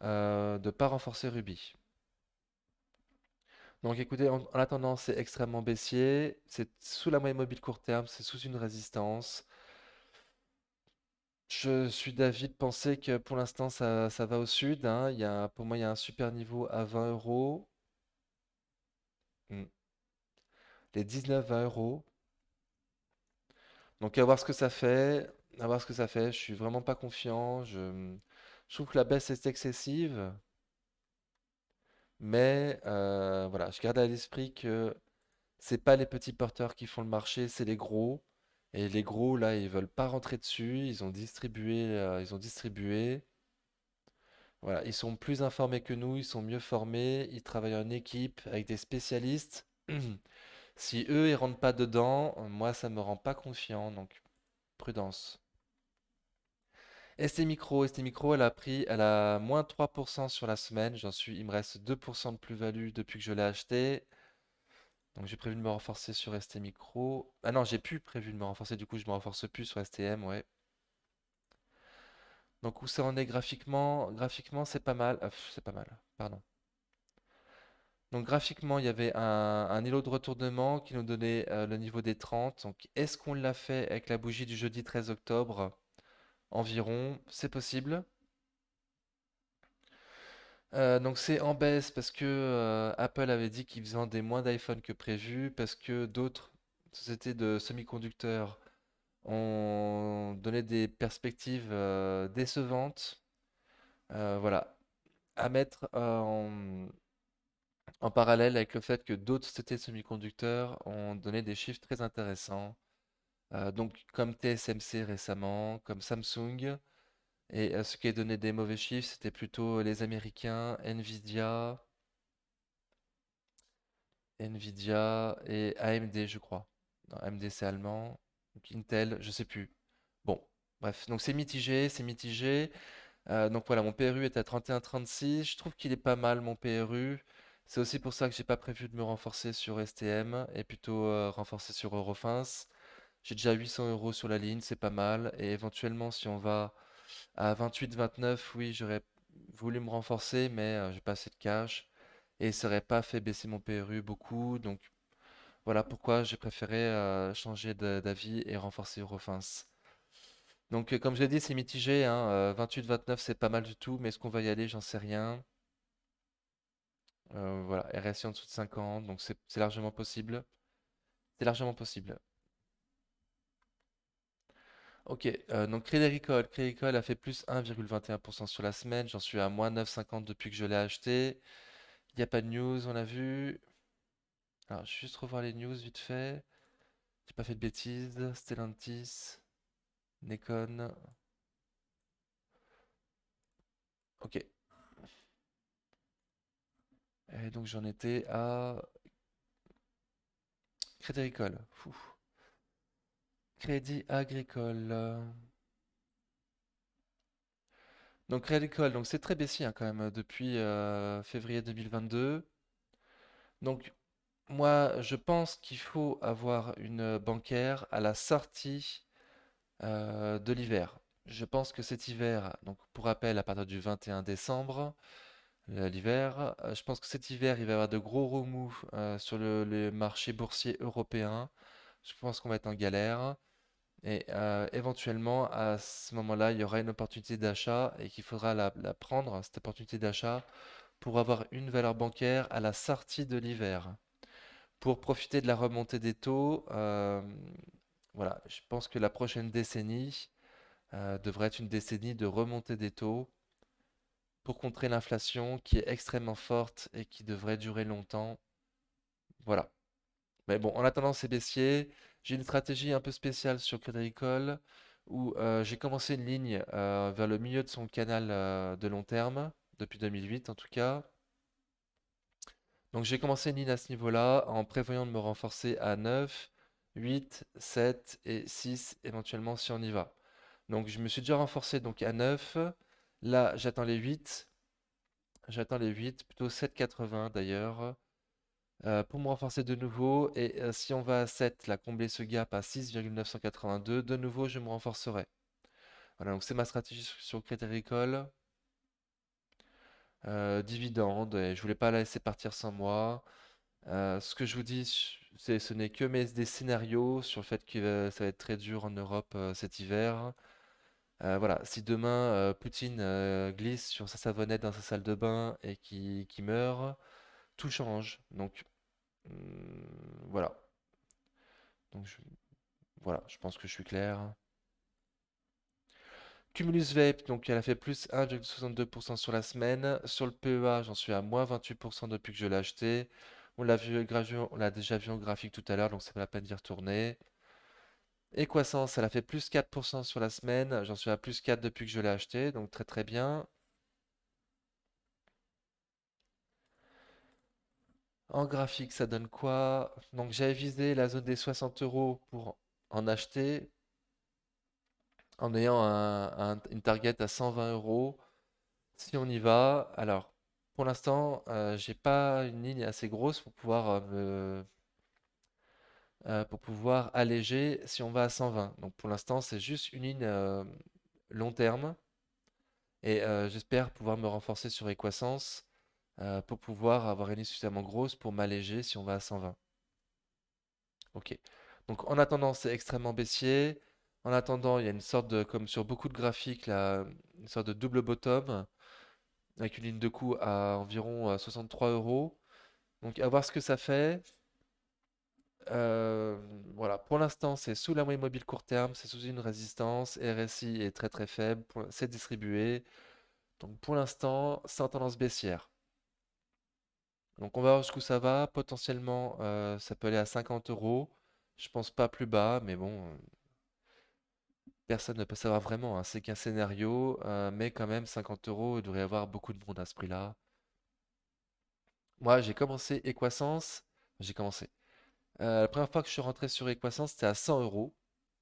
de pas renforcer Ruby. Donc écoutez, en attendant, c'est extrêmement baissier. C'est sous la moyenne mobile court terme, c'est sous une résistance. Je suis d'avis de penser que pour l'instant, ça va au sud, hein. Pour moi, il y a un super niveau à 20 euros. Hmm. Les 19-20 euros. Donc à voir ce que ça fait. À voir ce que ça fait. Je suis vraiment pas confiant. Je trouve que la baisse est excessive. Mais voilà, je garde à l'esprit que c'est pas les petits porteurs qui font le marché, c'est les gros. Et les gros, là, ils veulent pas rentrer dessus. Ils ont distribué. Voilà, ils sont plus informés que nous, ils sont mieux formés, ils travaillent en équipe avec des spécialistes. Si eux, ils rentrent pas dedans, moi, ça me rend pas confiant. Donc, prudence. ST Micro, elle a moins 3% sur la semaine. Il me reste 2% de plus-value depuis que je l'ai acheté. Donc j'ai prévu de me renforcer sur ST Micro. Ah non, j'ai plus prévu de me renforcer, du coup je me renforce plus sur STM, ouais. Donc où ça en est graphiquement? Graphiquement c'est pas mal. C'est pas mal, pardon. Donc graphiquement il y avait un îlot de retournement qui nous donnait le niveau des 30. Donc est-ce qu'on l'a fait avec la bougie du jeudi 13 octobre environ? C'est possible. Donc c'est en baisse parce que Apple avait dit qu'ils vendaient moins d'iPhone que prévu, parce que d'autres sociétés de semi-conducteurs ont donné des perspectives décevantes. Voilà, à mettre en parallèle avec le fait que d'autres sociétés de semi-conducteurs ont donné des chiffres très intéressants. Donc comme TSMC récemment, comme Samsung. Et ce qui a donné des mauvais chiffres, c'était plutôt les Américains, Nvidia et AMD, je crois. Non, AMD c'est allemand, donc Intel, je sais plus. Bon, bref, donc c'est mitigé, c'est mitigé. Donc voilà, mon PRU est à 31,36. Je trouve qu'il est pas mal mon PRU. C'est aussi pour ça que j'ai pas prévu de me renforcer sur STM et plutôt renforcer sur Eurofins. J'ai déjà 800 euros sur la ligne, c'est pas mal. Et éventuellement, si on va à 28-29, oui, j'aurais voulu me renforcer, mais j'ai pas assez de cash et ça aurait pas fait baisser mon PRU beaucoup. Donc voilà pourquoi j'ai préféré changer d'avis et renforcer Eurofins. Donc comme je l'ai dit, c'est mitigé, hein, 28-29, c'est pas mal du tout, mais est-ce qu'on va y aller? J'en sais rien. Voilà, RSI en dessous de 50, donc c'est largement possible. C'est largement possible. Ok, donc Crédit Agricole a fait plus 1,21% sur la semaine. J'en suis à moins 9,50 depuis que je l'ai acheté. Il n'y a pas de news, on a vu. Alors, je vais juste revoir les news vite fait. J'ai pas fait de bêtises. Stellantis, Nikon. Ok. Et donc j'en étais à Crédit Agricole. Fou. Crédit Agricole. Donc Crédit Agricole, donc c'est très baissier hein, quand même depuis février 2022. Donc moi, je pense qu'il faut avoir une bancaire à la sortie de l'hiver. Je pense que cet hiver, donc pour rappel, à partir du 21 décembre, l'hiver, je pense que cet hiver, il va y avoir de gros remous sur le marché boursier européen. Je pense qu'on va être en galère. Et éventuellement, à ce moment-là, il y aura une opportunité d'achat et qu'il faudra la prendre, cette opportunité d'achat, pour avoir une valeur bancaire à la sortie de l'hiver. Pour profiter de la remontée des taux, voilà, je pense que la prochaine décennie devrait être une décennie de remontée des taux pour contrer l'inflation qui est extrêmement forte et qui devrait durer longtemps. Voilà. Mais bon, en attendant c'est baissier, j'ai une stratégie un peu spéciale sur Crédit Agricole où j'ai commencé une ligne vers le milieu de son canal de long terme, depuis 2008 en tout cas. Donc j'ai commencé une ligne à ce niveau-là en prévoyant de me renforcer à 9, 8, 7 et 6 éventuellement si on y va. Donc je me suis déjà renforcé donc à 9. Là j'attends les 8. J'attends les 8, plutôt 7,80 d'ailleurs, pour me renforcer de nouveau. Et si on va à 7, là combler ce gap à 6,982, de nouveau je me renforcerai. Voilà, donc c'est ma stratégie sur le Crédit Agricole. Dividende, et je voulais pas la laisser partir sans moi. Ce que je vous dis, ce n'est que des scénarios sur le fait que ça va être très dur en Europe cet hiver. Voilà, si demain Poutine glisse sur sa savonnette dans sa salle de bain et qui meurt, tout change. Donc voilà. Donc voilà, je pense que je suis clair. Cumulus Vape, donc elle a fait plus 1,62% sur la semaine. Sur le PEA, j'en suis à moins 28% depuis que je l'ai acheté. On l'a déjà vu en graphique tout à l'heure, donc c'est pas la peine d'y retourner. Equasens, elle a fait plus 4% sur la semaine. J'en suis à plus 4 depuis que je l'ai acheté, donc très très bien. En graphique, ça donne quoi? Donc j'avais visé la zone des 60 euros pour en acheter en ayant une target à 120 euros. Si on y va, alors pour l'instant, j'ai pas une ligne assez grosse pour pouvoir pour pouvoir alléger si on va à 120. Donc pour l'instant, c'est juste une ligne long terme et j'espère pouvoir me renforcer sur Equasens pour pouvoir avoir une ligne suffisamment grosse pour m'alléger si on va à 120. Ok. Donc en attendant, c'est extrêmement baissier. En attendant, il y a une sorte de, comme sur beaucoup de graphiques, là, une sorte de double bottom avec une ligne de coup à environ 63 euros. Donc à voir ce que ça fait. Euh, voilà, pour l'instant, c'est sous la moyenne mobile court terme, c'est sous une résistance. RSI est très très faible, c'est distribué. Donc pour l'instant, c'est en tendance baissière. Donc on va voir jusqu'où ça va. Potentiellement, ça peut aller à 50 euros. Je pense pas plus bas, mais bon. Personne ne peut savoir vraiment, hein, c'est qu'un scénario, mais quand même 50 euros, il devrait y avoir beaucoup de monde à ce prix-là. Moi, j'ai commencé Equasens, j'ai commencé. La première fois que je suis rentré sur Equasens, c'était à 100 euros.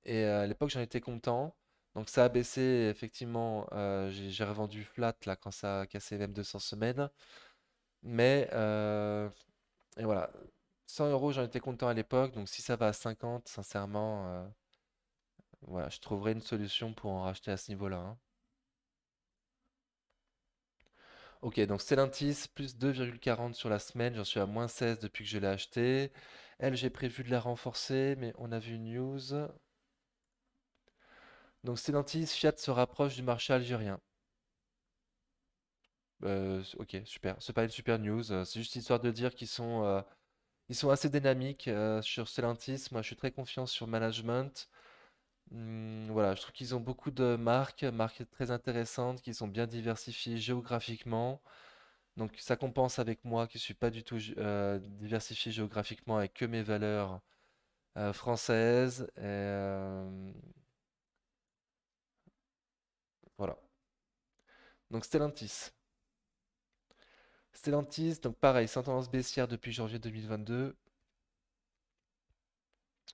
Et à l'époque, j'en étais content. Donc ça a baissé, effectivement. J'ai revendu flat là quand ça a cassé même 200 semaines. Mais et voilà, 100 euros, j'en étais content à l'époque. Donc si ça va à 50, sincèrement, voilà, je trouverai une solution pour en racheter à ce niveau-là, hein. Ok, donc Stellantis, plus 2,40 sur la semaine. J'en suis à moins 16 depuis que je l'ai acheté. Elle, j'ai prévu de la renforcer, mais on a vu une news. Donc Stellantis, Fiat se rapproche du marché algérien. Ok, super. C'est pas une super news. C'est juste histoire de dire ils sont assez dynamiques sur Stellantis. Moi, je suis très confiant sur le management. Voilà, je trouve qu'ils ont beaucoup de marques très intéressantes, qui sont bien diversifiées géographiquement. Donc ça compense avec moi qui suis pas du tout diversifié géographiquement avec que mes valeurs françaises. Voilà. Donc Stellantis. Stellantis, donc pareil, sans tendance baissière depuis janvier 2022.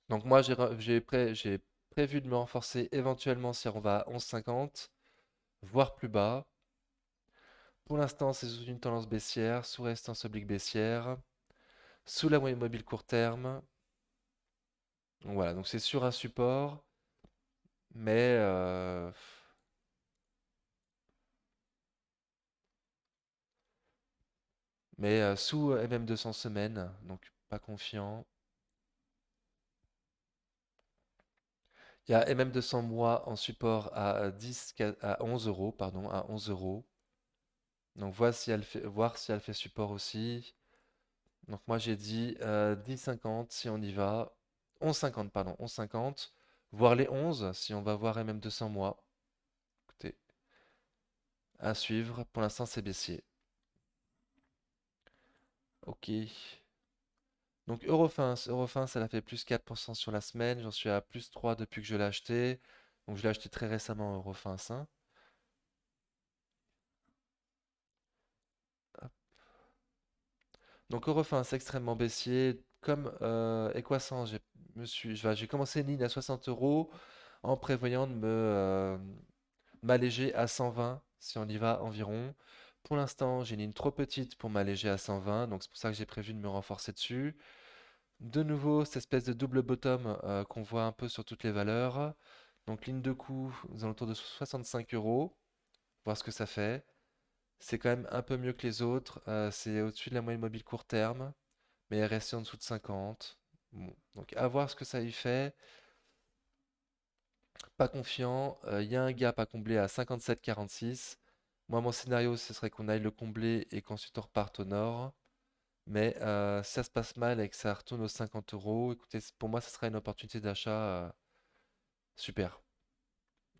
Donc moi, j'ai prévu de me renforcer éventuellement si on va à 11,50, voire plus bas. Pour l'instant, c'est sous une tendance baissière, sous résistance oblique baissière, sous la moyenne mobile court terme. Donc voilà, donc c'est sur un support, mais, sous MM200 semaines, donc pas confiant. Il y a MM200 mois en support à 11 euros, pardon, à 11 euros. Donc voir si elle fait support aussi. Donc moi j'ai dit 10,50 si on y va. 11,50 pardon, 11,50. Voire les 11 si on va voir MM200 mois. Écoutez, à suivre. Pour l'instant c'est baissier. Ok. Donc Eurofins, elle a fait plus 4% sur la semaine. J'en suis à plus 3 depuis que je l'ai acheté. Donc je l'ai acheté très récemment Eurofins, hein. Donc Eurofins extrêmement baissier. Comme Equasens, j'ai commencé une ligne à 60 euros en prévoyant de m'alléger à 120 si on y va environ. Pour l'instant, j'ai une ligne trop petite pour m'alléger à 120, donc c'est pour ça que j'ai prévu de me renforcer dessus. De nouveau, cette espèce de double bottom qu'on voit un peu sur toutes les valeurs. Donc ligne de coût aux alentours de 65 euros, voir ce que ça fait. C'est quand même un peu mieux que les autres. C'est au-dessus de la moyenne mobile court terme, mais elle est restée en dessous de 50. Bon, donc à voir ce que ça y fait. Pas confiant. Il y a un gap à combler à 57,46. Moi, mon scénario, ce serait qu'on aille le combler et qu'ensuite on reparte au nord. Mais si ça se passe mal et que ça retourne aux 50 euros, écoutez, pour moi, ce serait une opportunité d'achat super.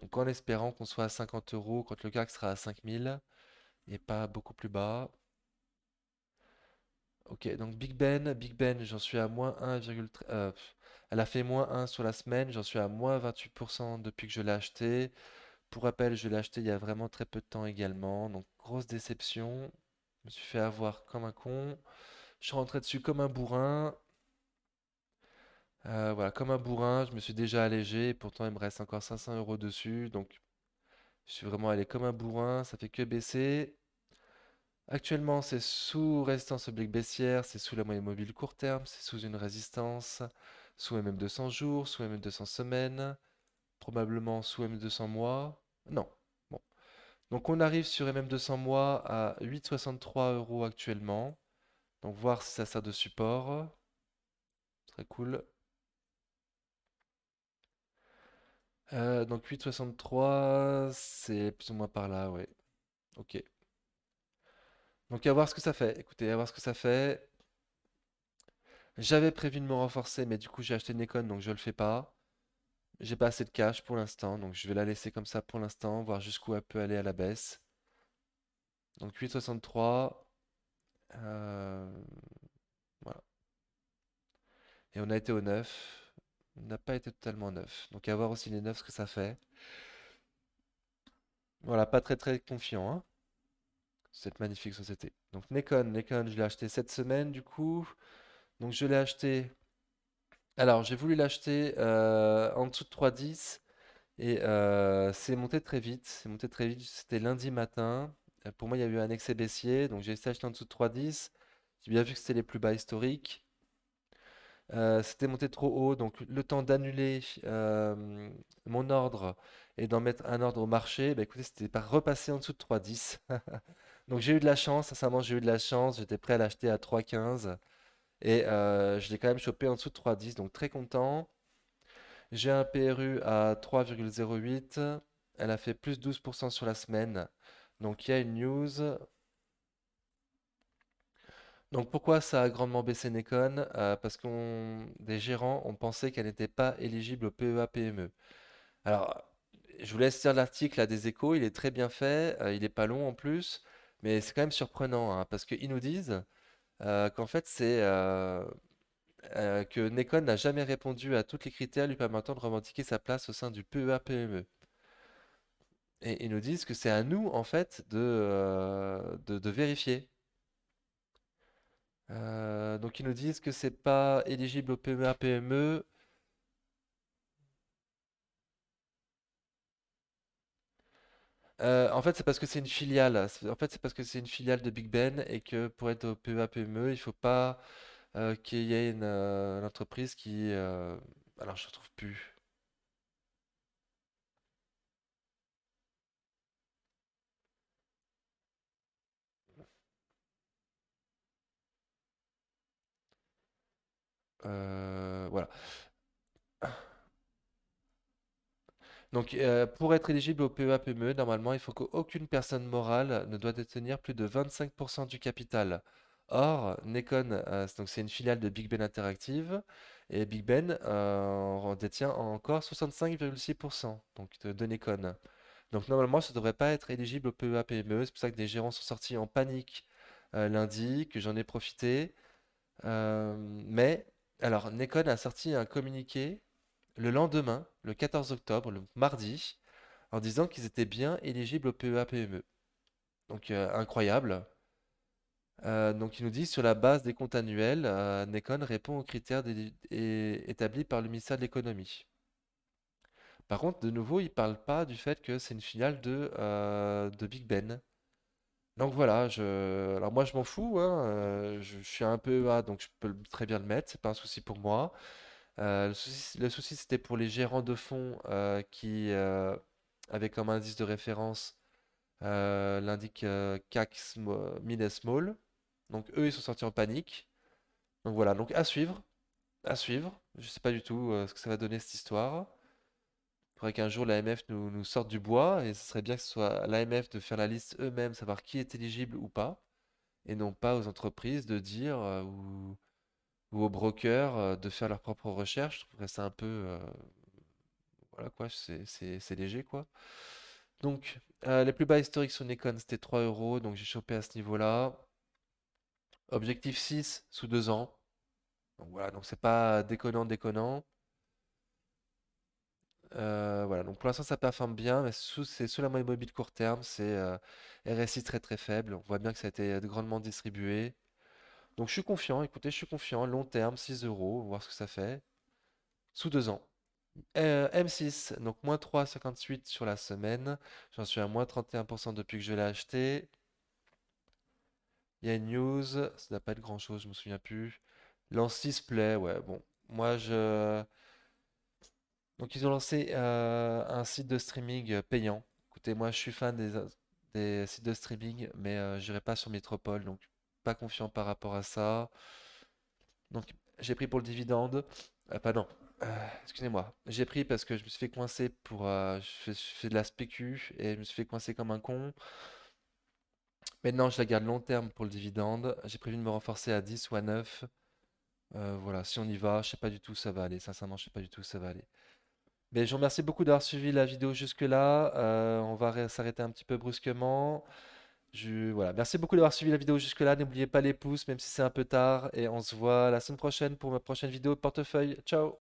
Donc en espérant qu'on soit à 50 euros quand le CAC sera à 5000 et pas beaucoup plus bas. Ok, donc Big Ben, j'en suis à moins 1,3. Elle a fait moins 1 sur la semaine, j'en suis à moins 28% depuis que je l'ai acheté. Pour rappel, je l'ai acheté il y a vraiment très peu de temps également, donc grosse déception. Je me suis fait avoir comme un con. Je suis rentré dessus comme un bourrin. Voilà, comme un bourrin, je me suis déjà allégé, et pourtant il me reste encore 500 euros dessus, donc je suis vraiment allé comme un bourrin, ça fait que baisser. Actuellement, c'est sous résistance oblique baissière, c'est sous la moyenne mobile court terme, c'est sous une résistance, sous MM200 jours, sous MM200 semaines, probablement sous MM200 mois. Non. Bon. Donc on arrive sur MM200 mois à 8,63 euros actuellement. Donc voir si ça sert de support. Très cool. Donc 8,63, c'est plus ou moins par là, ouais. Ok. Donc à voir ce que ça fait. Écoutez, à voir ce que ça fait. J'avais prévu de me renforcer, mais du coup j'ai acheté une Nikon, donc je le fais pas. J'ai pas assez de cash pour l'instant, donc je vais la laisser comme ça pour l'instant, voir jusqu'où elle peut aller à la baisse. Donc 8,63. euh, voilà. Et on a été au 9. n'a pas été totalement neuf. Donc à voir aussi les neufs ce que ça fait. Voilà, pas très très confiant, hein, cette magnifique société. Donc Nikon, je l'ai acheté cette semaine du coup. Donc je l'ai acheté. Alors j'ai voulu l'acheter en dessous de 3,10 et c'est monté très vite. C'est monté très vite. C'était lundi matin. Pour moi, il y a eu un excès baissier, donc j'ai essayé d'acheter en dessous de 3,10. J'ai bien vu que c'était les plus bas historiques. C'était monté trop haut, donc le temps d'annuler mon ordre et d'en mettre un ordre au marché, bah écoutez, c'était pas repassé en dessous de 3,10. Donc j'ai eu de la chance, sincèrement j'ai eu de la chance, j'étais prêt à l'acheter à 3,15 et je l'ai quand même chopé en dessous de 3,10, donc très content. J'ai un PRU à 3,08, elle a fait plus 12% sur la semaine. Donc il y a une news. Donc pourquoi ça a grandement baissé Nekon? Parce qu'on des gérants ont pensé qu'elle n'était pas éligible au PEA-PME. Alors, je vous laisse lire l'article là, des Échos, il est très bien fait, il est pas long en plus, mais c'est quand même surprenant hein, parce qu'ils nous disent qu'en fait que Nekon n'a jamais répondu à tous les critères lui permettant de revendiquer sa place au sein du PEA-PME. Et ils nous disent que c'est à nous en fait de vérifier. Donc ils nous disent que c'est pas éligible au PEA-PME. En fait, c'est parce que c'est une filiale. En fait, c'est parce que c'est une filiale de Big Ben et que pour être au PEA-PME, il faut pas qu'il y ait une entreprise qui... alors, je ne retrouve plus. Voilà. Donc, pour être éligible au PEA-PME, normalement, il faut qu'aucune personne morale ne doit détenir plus de 25% du capital. Or, Nekon, donc c'est une filiale de Big Ben Interactive, et Big Ben en détient encore 65,6% donc de Nekon. Donc normalement, ça ne devrait pas être éligible au PEA-PME. C'est pour ça que des gérants sont sortis en panique lundi, que j'en ai profité. Mais, alors, Nekon a sorti un communiqué le lendemain, le 14 octobre, le mardi, en disant qu'ils étaient bien éligibles au PEA-PME. Donc incroyable. Donc il nous dit, sur la base des comptes annuels, Nekon répond aux critères établis par le ministère de l'économie. Par contre, de nouveau, il ne parle pas du fait que c'est une filiale de Big Ben. Donc voilà, alors moi je m'en fous, hein, je suis un peu EA, donc je peux très bien le mettre, c'est pas un souci pour moi. Le souci, c'était pour les gérants de fonds qui avaient comme indice de référence l'indice CAC Mid et Small. Donc eux, ils sont sortis en panique. Donc voilà, donc à suivre, à suivre. Je sais pas du tout ce que ça va donner cette histoire. Il faudrait qu'un jour l'AMF nous sorte du bois et ce serait bien que ce soit à l'AMF de faire la liste eux-mêmes, savoir qui est éligible ou pas, et non pas aux entreprises de dire ou aux brokers de faire leurs propres recherches. Je trouverais ça un peu, voilà quoi, c'est léger quoi. Donc, les plus bas historiques sur Nikon, c'était 3 euros, donc j'ai chopé à ce niveau-là. Objectif 6 sous 2 ans. Donc voilà, donc c'est pas déconnant, déconnant. Voilà, donc pour l'instant ça performe bien, mais c'est sous la moyenne mobile court terme, c'est RSI très très faible. On voit bien que ça a été grandement distribué. Donc je suis confiant, écoutez, je suis confiant. Long terme, 6 euros, on va voir ce que ça fait. Sous 2 ans. M6, donc moins 3,58 sur la semaine. J'en suis à moins 31% depuis que je l'ai acheté. Il y a une news, ça n'a pas être grand-chose, je me souviens plus. Lance Play, ouais, bon. Moi, je... Donc, ils ont lancé un site de streaming payant. Écoutez, moi, je suis fan des sites de streaming, mais je n'irai pas sur Métropole, donc pas confiant par rapport à ça. Donc, j'ai pris pour le dividende. Pardon, excusez-moi. J'ai pris parce que je me suis fait coincer pour... je fais de la spécu et je me suis fait coincer comme un con. Maintenant, je la garde long terme pour le dividende. J'ai prévu de me renforcer à 10 ou à 9. Voilà, si on y va, je sais pas du tout où ça va aller. Sincèrement, je sais pas du tout où ça va aller. Mais je vous remercie beaucoup d'avoir suivi la vidéo jusque-là. On va s'arrêter un petit peu brusquement. Voilà. Merci beaucoup d'avoir suivi la vidéo jusque-là. N'oubliez pas les pouces, même si c'est un peu tard. Et on se voit la semaine prochaine pour ma prochaine vidéo de portefeuille. Ciao!